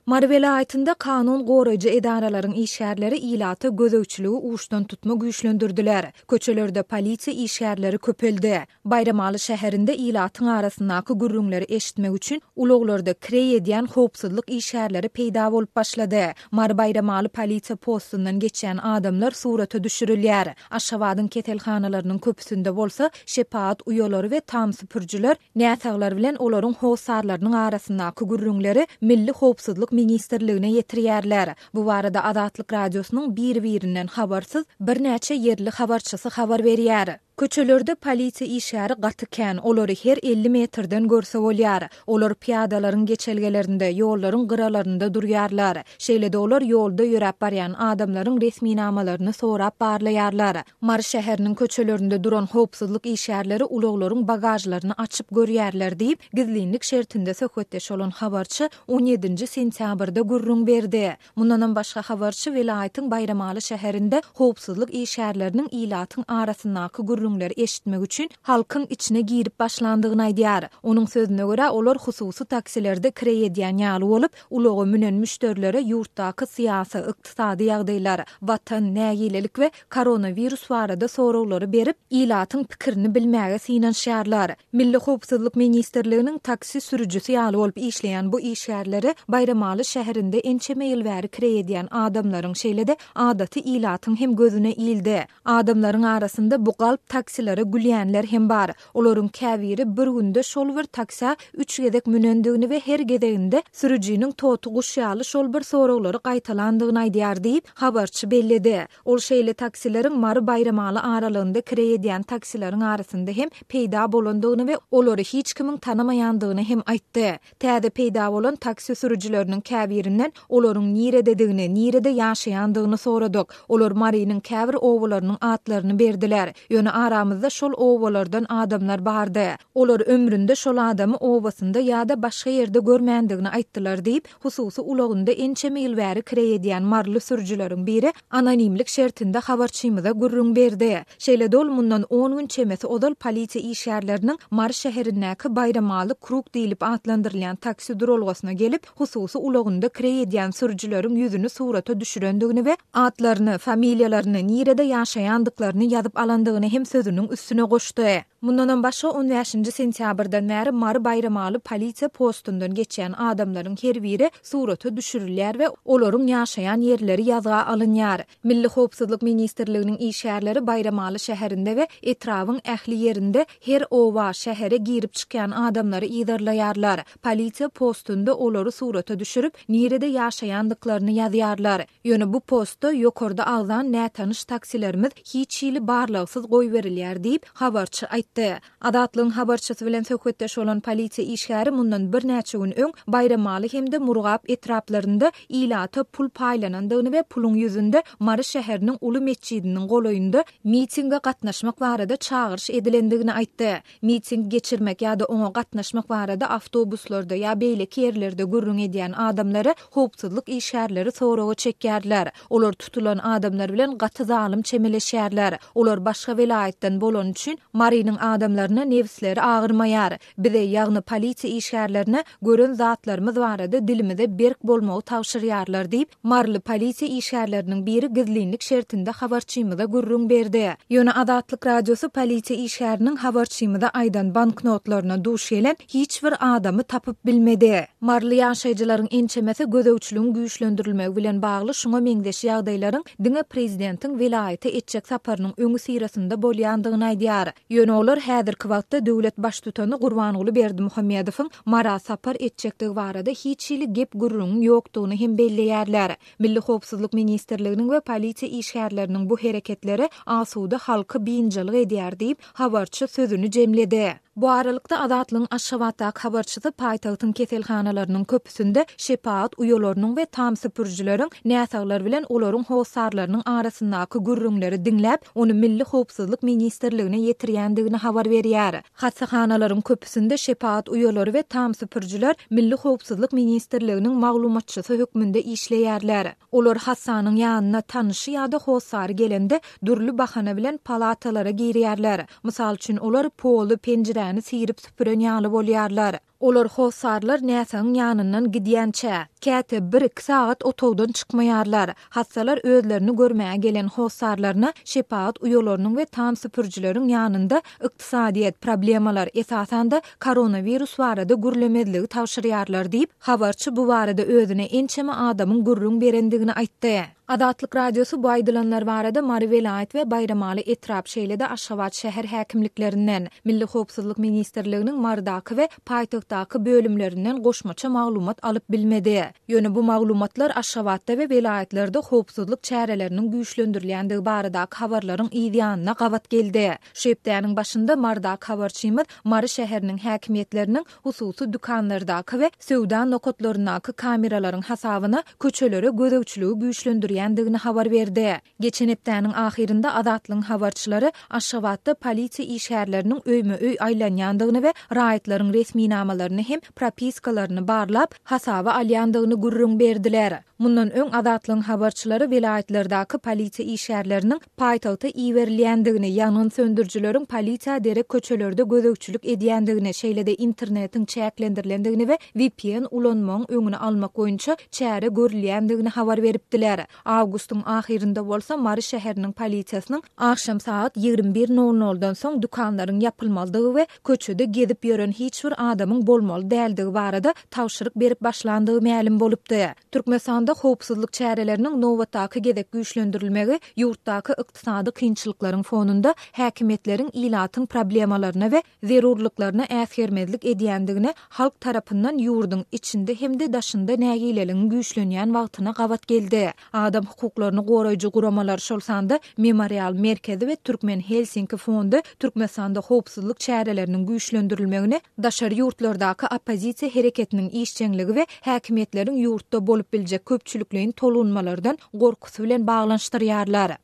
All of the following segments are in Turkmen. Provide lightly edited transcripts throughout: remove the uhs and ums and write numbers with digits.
Mar welaýatynda kanun goraýjy edaralaryň işgärleri ilata gözöwçüligi uşdan tutma güýçlendirdiler. Köçelerde polisiýa işgärleri köpeldi. Bayramaly şäherinde ilatyň arasyndaky gürrüňleri eşitmek üçin ulaglarda kirey edýän howpsuzlyk işgärleri peýda bolup başlady. Mar bayramaly polisiýa postundan geçen adamlar surata düşürilýär. Aşgabatyň ketelhanalarynyň köpüsinde bolsa şepaat uýalary we tam süpürjüler näsaglar bilen olaryň howsarlarynyň arasyndaky gürrüňleri milli howpsuzlyk ministerligine yetirýärler. Bu barada Adatlyk radiosynyň bir-birinden habarsyz bir näçe yerli habarçysy habar berýär. Köçelerde polisiýa işgäri gatyken olary her 50 metrden görse bolýar. Olar piýadalaryň geçelgelerinde, ýollaryň gyralarynda durýarlar. Şeýle-de olar ýolda ýörep barýan adamlaryň resmi namalaryny sorap barlaýarlar. Mar şäheriniň köçelerinde duran howpsuzlyk işgärleri ulaglaryň bagajlaryny açyp görýärler diýip gizlinlik şertinde söhbetdeş bolan habarçy 17 sentýabrda gürrüň berdi. Mundan başga habarçy welaýatyň Bayramaly şäherinde howpsuzlyk işgärleriniň ilatyň arasyndaky gürrüňleri eşitmek üçin halkyň içine girip başlandygyny aýdýar. Onuň sözüne görä olar hususy taksilerde kirey edýän ýaly bolup, ulagy münen müşterilere ýurtdaky syýasy, ykdysady ýagdaýlar, watan nägilelik we koronavirus barada soraglary berip, ilatyň pikirini bilmäge synanşýarlar. Milli howpsuzlyk ministerliginiň taksi sürüjüsi ýaly bolup işleýän bu işgärleri Bayramaly şäherinde ençeme ýyl bäri kirey edýän adamlaryň şeýle-de adaty ilatyň hem gözüne ildi. Adamlaryň arasynda bu galp taksilere gülýänler hem bar. Olaryň käbiri bir günde şol bir taksa 3 gedek münendigini we her gedeginde sürüjiniň totu guşýaly şol bir soraglary gaýtalandygyny aýdýar diýip habarçy belledi. Ol şeýle taksileriň Mar Bayramaly aralygynda kirey edýän taksileriň arasynda hem peýda bolandygyny we olary hiç kimiň tanamaýandygyny hem aýtdy. Täze peýda bolan taksi sürüjüleriniň käbirinden olaryň nirededigini, nirede ýaşaýandygyny soradyk. Olar Marynyň käbir owlarynyň atlaryny berdiler. Ýöne aramyzda şol owalardan adamlar bardy. Olar ömründe şol adamy owasynda ýa-da başga ýerde görmändigini aýtdylar diýip hususy ulagynda ençeme ýyl bäri kirey edýän marly sürüjüleriň biri anonimlik şertinde habarçymyza gürrüň berdi. Şeýle-de ol mundan 10 gün çemesi odal polisiýa işgärleriniň Mar şäherindäki Bayramaly krug diýilip atlandyrylýan taksi duralgasyna gelip hususy ulagynda kirey edýän sürüjüleriň ýüzüni surata düşürendigini we atlaryny, familiýalaryny, nirede ýaşaýandyklaryny ýazyp alandygyny hem sözünün üstüne goşdy. Mundan başga 15 sentýabrdan bäri Mar Bayramaly polisiýa postundan geçen adamlaryň her biri surata düşürilýär we olaryň ýaşaýan ýerleri ýazga alynýar. Milli howpsuzlyk ministerliginiň işgärleri Bayramaly şäherinde we etrawyň ähli ýerinde her owa şähere girip çykýan adamlary ýydarlaýarlar. Polisiýa postunda olary surata düşürüp nirede ýaşaýandyklaryny ýazýarlar. Ýöne bu postda ýokarda agzan nätanyş taksilerimiz hiç ýyly barlagsyz goý berilýär diýip habarçy aýtdy. Adatlyň habarçysy bilen söhbetdeş bolan polisiýa işgäri mundan bir näçe gün öň Bayramaly hemde Murgap etraplarynda ilata pul paýlanandygyny we puluň ýüzünde Mar şäheriniň uly meçidiniň golaýynda mitinge gatnaşmak barada çağırış edilendigini aýtdy. Miting geçirmek ýa-da oňa gatnaşmak barada awtobuslarda ýa beýleki ýerlerde gürrüň edýän adamlary howpsuzlyk işgärleri soragy çekýärler. Olar tutulan adamlar bilen gaty zalym çemeleşýärler. Olar başga welaýatdan bolan üçin Marynyň adamlaryna nefsleri ağırmayar. Bize ýagny polisiýa işgärlerine gören zatlarymyz barada dilimize berk bolmagy tawşyrýarlar diýip Marly polisiýa işgärleriniň biri gizlinlik şertinde habarçymyza gürrüň berdi. Ýöne Adatlyk radiosu polisiýa işgäriniň habarçymyza aýdan banknotlaryna duş gelen hiç bir adamy tapyp bilmedi. Marly ýaşaýjylaryň ençemesi gözöwçülügiň güýçlendirilmegi bilen bagly şoňa meňdeşi ýagdaýlaryň diňe prezidentiň welaýaty etjek saparynyň öňü sirasynda bolýandygyny aýdýar. Ýöne olar häzirki wagtda döwlet baştutany Gurbanuly Berdimuhammedowyň Mara sapar etjekdigi barada hiç ýyly gep gürrüň ýokdugyny hem belleýärler. Milli howpsuzlyk ministerliginiň we polisiýa işgärleriniň bu hereketleri asuda halky biňjalyk edýär diýip habarçy sözüni jemledi. Bu aralykda Adatlyň Aşgabat habarçysy paýtagtyň keselhanalarynyň köpüsinde şepaat uýalarynyň we tam süpürjüleriň näsaglar bilen olaryň howsarlarynyň arasyndaky gürrüňleri diňläp, onu Milli howpsuzlyk ministerligine ýetirýändigini habar berýär. Hassahanaların köpüsünde şepaat uýalary we tam süpürjüler Milli howpsuzlyk ministerliginiň maglumatçysy hökmünde işleýärler. Olar hassanyň ýanyna tanyşy ýa-da howsary gelende durly bahana bilen palatalara girýärler. Mysal üçin olar polu penjireni sirip süpüren ýaly bolýarlar. Olar hosarlar näsaň ýanyndan gidýänçä, käte 1-2 saat otowdan çykmaýarlar. Hassalar özlerini görmäge gelen hosarlaryna şepaat uýalarynyň we tam süpürjileriň ýanynda ykdysadiýet problemalar esasanda koronavirus barada gürlemedligi tawşyrýarlar diýip habarçy bu barada özüne ençeme adamyň gurrun berendigini aýtdy. Adatlyk radiosu bu aýdylanlar barada Mary Velayat we Bayramaly etrap şeýlede Aşgabat şäher häkimliklerinden, Milli Howpsuzlyk Ministrliginiň Mardaky we paýtagtdaky bölümlerinden goşmaça maglumat alyp bilmedi. Ýöne bu maglumatlar Aşgabatda we Velaýatlerde howpsuzlyk çäreleriniň güýçlendirilýändigi baradaky habarlaryň ýa-da gabat geldi. Şu hepdäniň başynda Mardaky habarçymyz Mary şäheriniň häkimiýetleriniň hususy dükanlardaky we söwda nokotlarynaky kameralaryň hasabyna köçelere gözegçiligi güýçlendirilýändigini habar berdi. Geçen hepdäniň ahirinde Adatlyň habarçylary Aşgabatda polisiýa işgärleriniň öýme-öý aýlanýandygyny we raýatlaryň resmi namalaryny hem propiskalaryny barlap hasaba alýandygyny gurrun berdiler. Mundan öň Adatlyň habarçylary velaýatlardaky polisiýa işgärleriniň paýtagta iýerilýändigini, ýangyn söndürjileriň polisiýa derek köçelerde gözegçilik edýändigini, şeýlede internetiň çäklendirilýändigini we VPN ulanmagyň öňüni almak boýunça çäre görülýändigini habar beripdiler. Awgustyň ahirinde bolsa Mary şäheriniň polisiýasynyň akşam saat 21:00-dan soň dukanlaryň ýapylmalydygy we köçede gezip ýören hiç bir adamyň bolmaly däldigi barada tawşyryk berip başlandygy ma'lum bolupdy. Türkmenistanda howpsuzlyk çäreleriniň nowatdaky gezek güýçlendirilmegi ýurtdaky ykdysady kynçylyklaryň fonunda häkimetleriň ilatyň problemalaryna we zerurlyklaryna äsgermezlik edýändigini halk tarapyndan ýurduň içinde hemde daşynda nägileligiň güýçlenýän wagtyna gabat geldi. Adam hukuklaryny goraýjy guramalar şolsanda Memorial Merkezi we Türkmen Helsinki fondu Türkmenistanda howpsuzlyk çäreleriniň güýçlendirilmegini daşary ýurtlardaky opozisiýa hereketiniň işçenligi we häkimetleriň ýurtda bolup biljek köpçülikliň tolunmalardan gorkusy bilen baglanşdyrýarlar.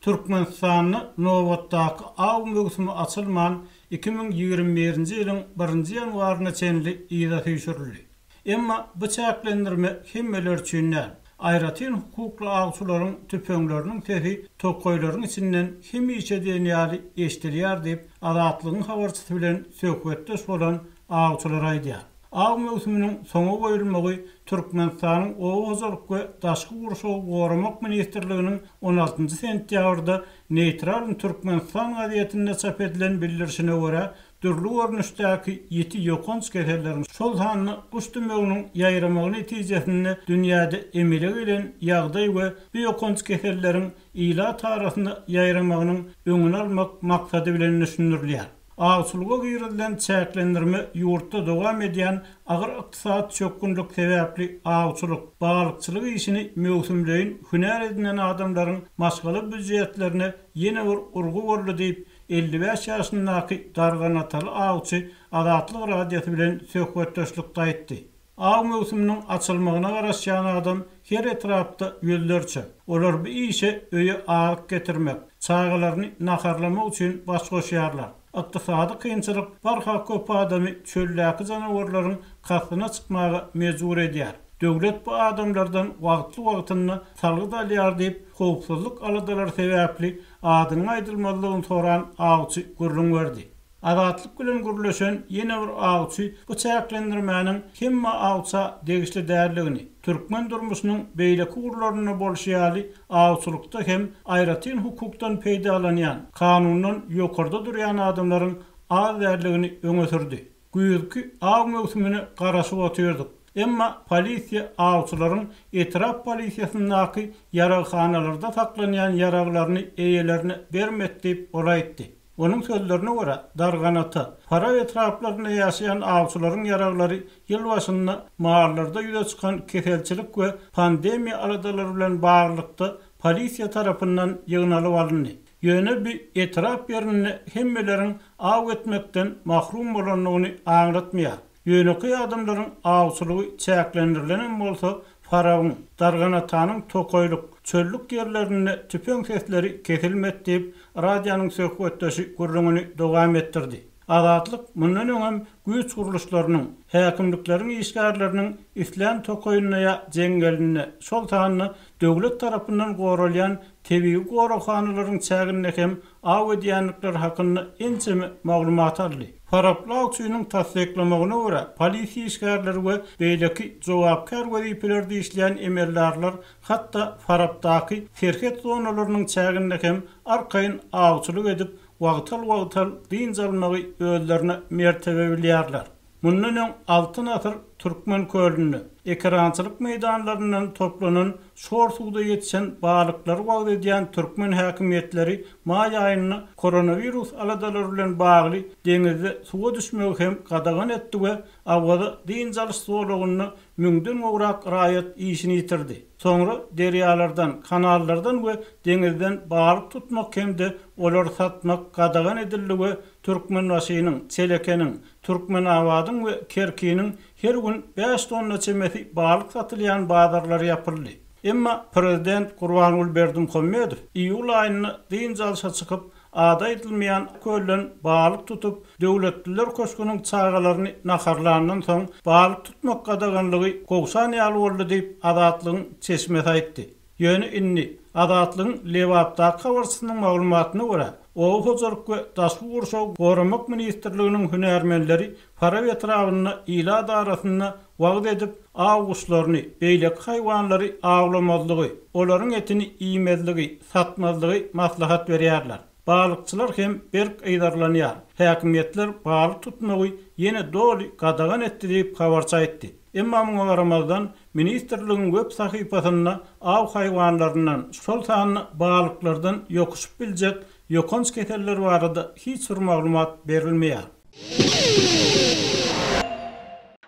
Türkmenistanyň nowatdaky aw mögsümi açylman 2021-nji ýylyň 1-nji ýanwaryna çenli ýyla süýşürildi. Emma bu çäklendirme hemmeler üçin aýratyn hukukly agçylaryň tüpeňleriniň sesi tokoýlaryň içinden hemiçe denýäli eşdilýär diýip Adatlygyň habarçysy bilen söhbetdeş bolan agçylar aýdýar. Aw mögsüminiň soňa goýulmagy Türkmenistanyň Owuzlyk we Daşky Gurşaw Goramak Ministrliginiň 16-njy sentýabrda Neýtral Türkmenistan gazetinde çap edilen bildirişine görä türlü görnüşdäki 7 ýokanç keseleriň şol sanyny güçdümeginiň ýaýramagy netijesinde dünýäde emele gelen ýagdaý we bu ýokanç keselleriň ila tarasyny ýaýramagynyň öňüni almak maksady bilen düşündirilýär. Agçylyga girilen çäklendirme ýurtda dowam edýän agyr ykdysat çökünlük sebäpli agçylyk, baglykçylyk işini mögsümleýin hünär edilen adamlaryň maşgaly büdjetlerini ýene bir urgu boldy diýip 55 ýaşyndaky darganatal agçy Adatlyk radiosu bilen söhbetdeşlikde aýtdy. Aw mögsüminiň açylmagyna garaşan adam her etrapda ýöldürçe. Olar bu işe öýe agyk getirmek, çağalaryny naharlamak üçin baş goşýarlar. Ykdysady kynçylyk barha köp adamy çölläki janawarlaryň kasyna çykmagy mejbur edýär. Döwlet bu adamlardan wagtly salgyt alýar diýip howpsuzlyk aladalar sebäpli adyny aýdylmalygyny soran agçy gurrun berdi. Adatlyk bilen gürleşen ýene bir agçy bu çäklendirmäniň hemme agça degişli därligini, türkmen durmuşynyň beýleki gurlaryna bolşýaly agçylykda hem aýratyn hukukdan peýdalanýan, kanundan ýokarda durýan adamlaryň az därligini öňe sürdi. Güýürki aw mögsümini garaşyp otyrdyk. Emma polisiýa agçylaryň etrap polisiýasyndaky yaragxanalarda saklanýan yaraglaryny eýelerine bermek diýip olaýtdy. Onun sözlerine göre darganata, para etraflarında yaşayan agçylaryň yaraglary ýyl başynda mahallarda ýüze çykan keselçilik we pandemiýa aladalary bilen baglykda polisiýa tarapyndan ýygnalyp alındy. Ýöne bir etraf ýerini hemmeleriň aw etmekden mahrum bolanlygyny aňlatmaýar. Ýöneki adamlaryň agçylygy çäklendirilenden bolsa Farawn, darganatanyň tokoýluk, çöllük ýerlerinde tüpeň sesleri kesilmek diýip radionyň söhbetdeşi gurrungyny dowam etdirdi. Adatlyk mundan öňem güýç guruluşlarynyň, häkimlikleriň işgärleriniň islam tokoýunyna jeňgeline, şol taýany döwlet tarapyndan goralýan tebii gorakhanalaryň çägine hem aw edýänlikler hakynda ençeme maglumat aldy. Paraplaq üçünün tasdiklamagyna görä, polisiýa işgärleri we beýleki jogapkar wezifelerde işleýän emellerler hatda Farapdaky serhet zonalarynyň çäginde hem arkaýyn awçylyk edip wagtal din zalmagy özlerine mertebe bilýärler. Mundan öň 6 asır Türkmen kölünü ekrançylyk meýdanlaryndan toplanan şor suwda ýetişen balyklary wagt edýän Türkmen häkimetleri may aýyny koronavirus aladalary bilen bagly deňizde suwa düşmegi hem gadagan etdi we awada din jalyş zorlugyny müňden gowrak raýat işini ýitirdi. Soňra derýalardan, kanallardan we deňizden balyk tutmak hemde olar satmak gadagan edildi we Türkmen wasynyň, Çelekeniň, Türkmen awadyň we Kerkiniň her gün 5 tonna çemeti balyk satylýan bazarlar ýapyldy. Emma prezident Gurbanuly Berdimuhammedow iýul aýyny din jalşa çykyp ada edilmeýän kölden balyk tutup döwletliler köşküniň çağalaryny naharlandan soň balyk tutmak gadaganlygy gowsan ýaly boldy diýip adatlygyň çeşmesi aýtdy. Ýöne inni adatlygyň Lewapda kawarsynyň maglumatyna görä, o hozurk we Daşwy Gurşaw Goramak ministrliginiň hünärmenleri para etrawyna ila darasyna wagt edip awguşlaryny, beýlek haýwanlary awlamazlygy, olaryň etini iýmezligi, satmazlygy maslahat berýärler. Balykçylar hem berk eýdarlanýar. Häkimetler balyk tutmagy ýene doly gadagan etdi diýip habarça aýtdy. Emma muňa garamazdan ministrligiň web sahypasyna aw haýwanlaryndan şol sany balyklardan ýokuşup biljek ýokanç keseller barada hiç bir maglumat berilmeýär.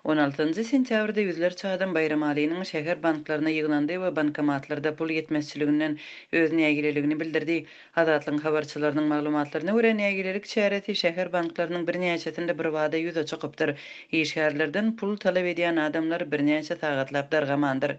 16 sentýabrda ýüzlerçe adam Bayram Aliýanyň şäher banklaryna ýyglandy we bankomatlarda pul ýetmezçiliginden öz nägileligini bildirdi. Adatlyň habarçylarynyň maglumatlaryna görä nägilelik çäreti şäher banklarynyň birnäçetinde bir wada ýüze çykypdyr. Işgärlerden pul talap edýän adamlar birnäçe sagatlap dargamandyr.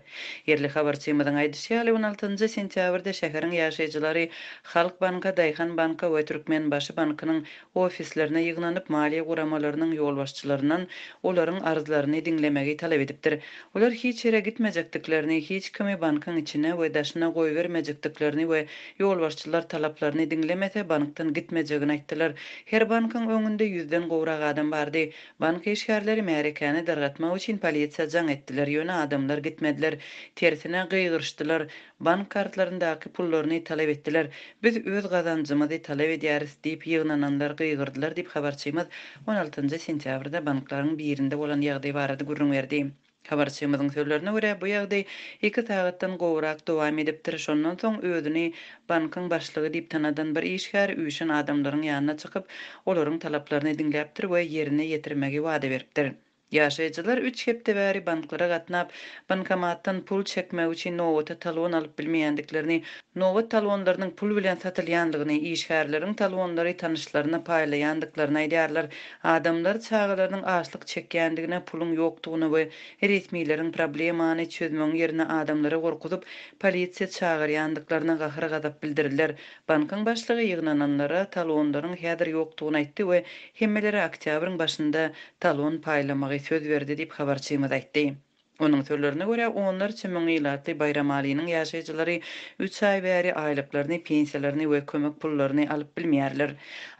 Yerli habarçymyň aýdysy 16 sentýabrda şäheriň ýaşaýjylary Halk banka, Daýhan banka we Türkmen başı bankynyň ofislerine ýyglanyp maliýe guramalarynyň ýolbaşçylaryndan olaryň arzlaryny dinlemegi talap edipdir. Olar hiç yere gitmejekdiklerini, hiç kimi bankyň içine we daşyna goý bermejekdiklerini we ýolbaşçylar talaplaryny dinlemese bankdan gitmejegini aýtdylar. Her bankyň öňünde 100den gowrak adam bardy. Bank işgärleri märekäni dargatmak üçin polisiýa jaň etdiler. Ýöne adamlar gitmediler. Tersine gıýgyrşdylar. Bank kartlaryndaky pullaryny talap etdiler. Biz öz gazanjymyzy talap edýäris diýip ýyglananlar gıýgyrdylar diýip habarçymyz 16 sentýabrda banklaryň birinde bolan ýagdaý barada gurrun berdi. Habarçymyzyň sözlerine görä bu ýagdaý 2 sagatdan gowrak dowam edipdir. Şondan soň özüni bankyň başlygy diýip tanadan bir işgär üçin adamlaryň ýanyna çykyp olaryň talaplaryny dinläpdir we ýerine ýetirmegi wada beripdir. Ýaşaýjylar 3 hepde bäri banklara gatnap, bankomatdan pul çekmek üçin nowata talon alyp bilmeýändiklerini, nowat talonlarynyň pul bilen satylýandygyny, işgärleriň talonlary tanyşlaryna paýlaýandyklaryny aýdýarlar. Adamlar çağalarynyň açlyk çekýändigine, pulun ýokdugyny we resmiýleriň problemany çözmek ýerine adamlara gorkutup polisiýa çağırýandyklaryna gahyr gadap bildirildiler. Bankyň başlygy ýyglananlara talonlaryň häzir ýokdugyny aýtdy we hemmeleri oktýabryň başynda talon paýlamagy söz berdi diýip habarçymyz aýtdy. Onun sözlerine görä onlar çemen ýylatly Bayram Aliýanyň ýaşaýjylary 3 ay bäri aýlyklaryny, pensiýalaryny we kömek pullaryny alyp bilmeýärler.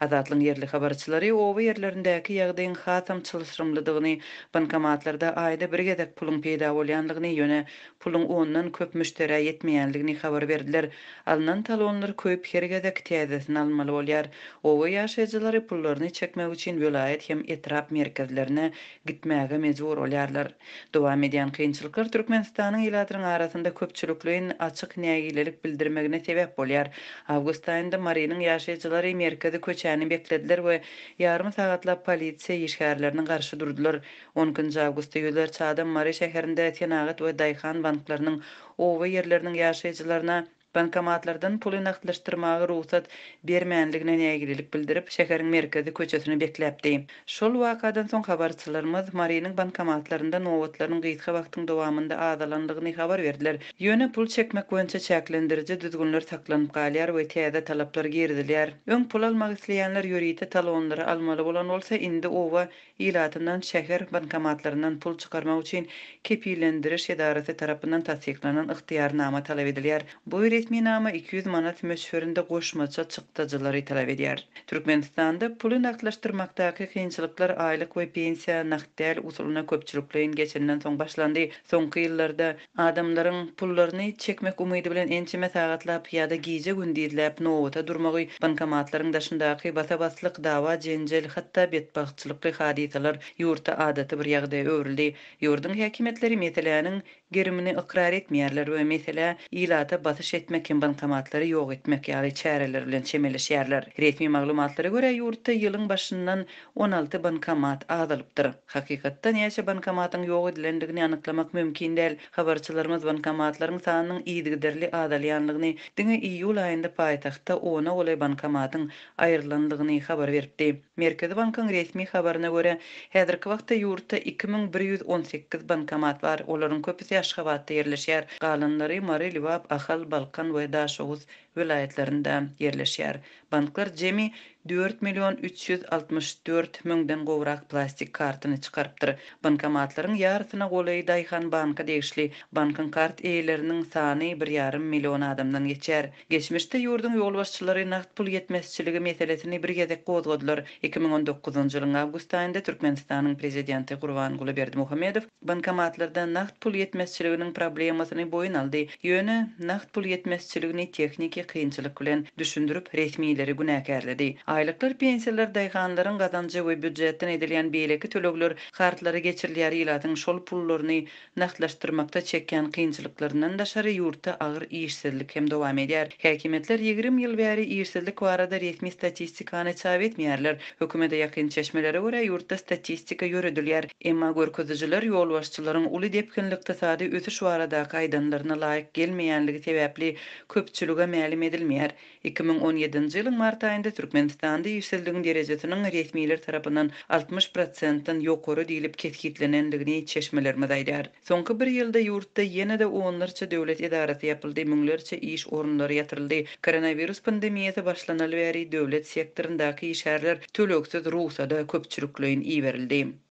Adatlyň yerli habarçylary owa ýerlerindäki ýagdaýyň hatam çylşyrymlydygyny, bankomatlarda aýda bir gezek pulun peýda bolýandygyny, ýöne pulun ondan köp müştere ýetmeýänligini habar berdiler. Alynan talonlar köp her gezek täzesini almaly bolýar. Owa ýaşaýjylary pullaryny çekmek üçin welaýet hem etrap merkezlerine gitmäge mejbur bolýarlar. Dowam edýän kynçylyklar Türkmenistanyň ýylatyryň arasynda köpçülikliň açyk nägilelik bildirmegine sebäp bolýar. Awgust aýynda Mariýanyň ýaşaýjylary merkeze köçäni beklediler we ýarym sagatlap polisiýa işgärlerini garşy durdular. 10 awgustda ýüzlerçe adam Mariýa şäherinde Tenagat we Daýhan banklarynyň owa ýerleriniň ýaşaýjylaryna bankomatlardan pul naklaşdyrmagy ruhsat bermänligine nägilelik bildirip şäheriň merkezi köçesini bekläpdi. Şol wakadan soň habarçylarymyz Mariýanyň bankomatlarynda nowatlaryň gyýtga wagtyň dowamında azalandygyny habar berdiler. Ýöne pul çekmek boýunça çäklendiriji düzgünler saklanyp galýar we täze talaplar girdilýär. Öň pul almak isleýänler ýörite talonlary almaly bolan bolsa indi owa ýylatyndan şäher bankomatlaryndan pul çykarmak üçin kepillendiriş edarasy tarapyndan tasdiklanan ygtyýarnama talap edilýär. Bu resmi nama 200 manat möşferinde goşmaça çykdyjylary talap edýär. Türkmenistanda puly naklaşdyrmakdaky kynçylyklar aýlyk we pensiýa nakdäl usulyna köpçülikleýin geçenden soň başlandy. Soňky ýyllarda adamlaryň pullaryny çekmek umydy bilen ençime sagatlap ýa-da giýje gündizläp nowata durmagy, bankomatlaryň daşyndaky basa-baslyk, dawa, jenjel, hatda betbagtçylykly hadisalar ýurtda adaty bir ýagdaýa öwrildi. Ýurdun häkimetleri meseleniň gerimini ikrar etmeýärler we mesele ilata batyş etmek hem bankomatlary ýok etmek ýaly çäreler bilen çemeleşýärler. Resmi maglumatlara görä ýurtda ýylyň başyndan 16 bankomat azalypdyr. Hakykatda näçe bankomatyň ýok edilendigini anyklamak mümkin däl. Habarçylarymyz bankomatlaryň sanynyň ýygyderli azalýanlygyny, diňe iýul aýynda paýtagtda 10 golay bankomatyň aýrylandygyny habar berdi. Merkezi bankyň resmi habaryna görä, häzirki wagtda ýurtda 2118 bankomat bar. Olaryň köpüsi Aşgabatda ýerleşýär. Galanlary Mary, Liwap, Ahal, Balkan we Daşowuz vilayetlerinde yerleşýär. Banklar jemi 4.364.000-den gowrak plastik kartyny çykarpdyr. Bankomatlaryň ýarsyna golay Daýhan banka degişli bankyň kart eýleriniň sany 1,5 million adamdan geçer. Geçmişde ýurdun ýolbaşçylary nakt pul ýetmezçiligi meselesini bir gezek gozgadylar. 2019-njy ýylyň awgust aýynda Türkmenistanyň prezidenti Gurbanguly Berdimuhammedow bankomatlarda nakt pul ýetmezçiliginiň problemasyny boýun aldy. Ýöne nakt pul ýetmezçiligini tekniki kynçylyk bilen düşündirip resmileri günäkärledi. Aýlyklar, pensiýalar, daýhanlaryň gazanjy we büdjetden edilýän beýleki tölegler kartlary geçirilýär ýylatyň şol pullaryny naktlaşdyrmakda çekýän kynçylyklaryndan daşary ýurtda agyr işsizlik hem dowam edýär. Häkimetler 20 ýyl bäri işsizlik barada resmi statistikany çap etmeýärler. Hökümete ýakyn çeşmelere görä ýurtda statistika ýöredilýär. Emma görkezijler ýolbaşçylaryň uly depkinlik iqtisady ösüş baradaky aýdanlaryna laýyk gelmeýänligi sebäpli köpçülüge mälim edilmeýär. 2017-nji ýylyň mart aýynda Türkmenistanda işsizligiň derejesiniň resmiler tarapyndan 60%-dan ýokary diýilip ketgitlenendigini çeşmelerimiz aýdýar. Soňky bir ýylda ýurtda ýene-de onlarça döwlet edarasy ýapyldy, müňlerçe iş orunlary ýatyryldy. Koronavirus pandemiýasy başlanaly bäri döwlet sektorundaky işgärler töleksiz ruhsada köpçülikleýin iýerildi.